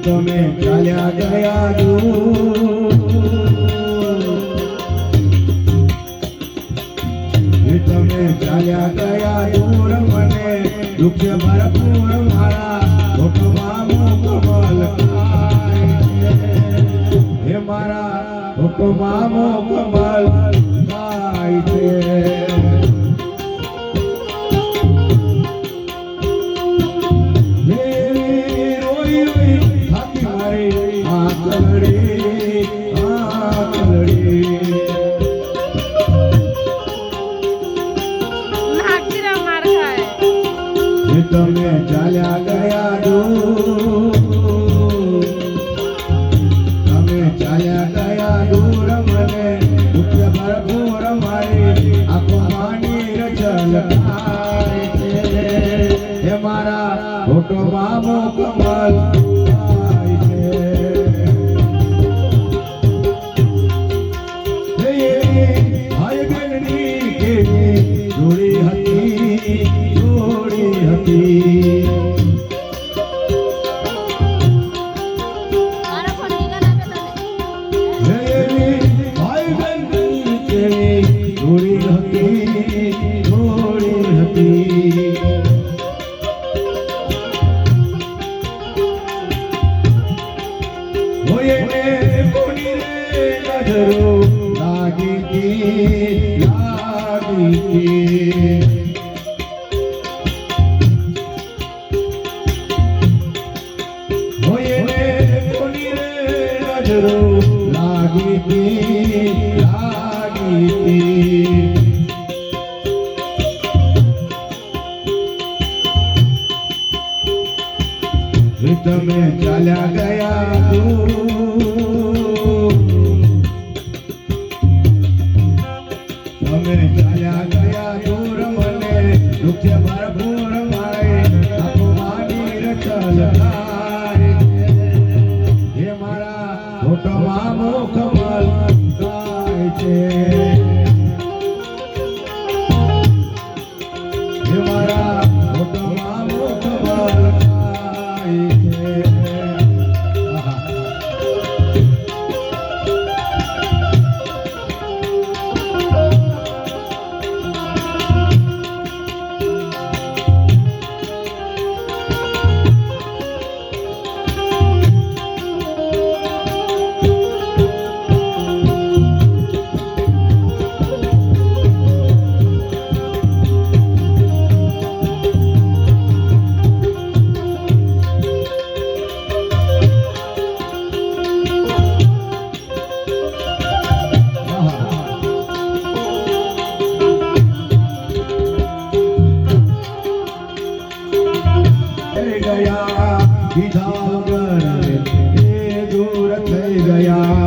તમે ચાલ્યા ગયા દૂર, તમે ચાલ્યા ગયા દૂર, મને દુઃખ ભરપૂર મારા હોઠમાં કમલ હે મારા હોઠમાં કમલ થાય છે. તમે ચાલ્યા ગયા દૂર, તમે ચાલ્યા ગયા દૂર, મને દુઃખ ભરપૂર મારી આંખોમાં નીર છલકાય છે હે મારા હોઠમાં કમલ થાય છે. ભાઈ બહેનની કેવી જોડી હતી, જોડી હતી. ભાઈ બહેનની કેવી જોડી હતી, જોડી હતી. હોય ને કોની રે નજરો લાગી હતી, લાગી હતી. હોય ને કોની રે નજરો લાગી હતી, લાગી હતી. તમે ચાલ્યા ગયા દૂર, તમે ચાલ્યા ગયા દૂર, મને દુઃખ ભરપૂર મારે આંખોમાં નીર છલકાય હે મારા હોઠમાં કમલ થાય છે હે મારા હોઠમાં કમલ થાય છે. ગયા દીધા વગર એ દૂર થઈ ગયા.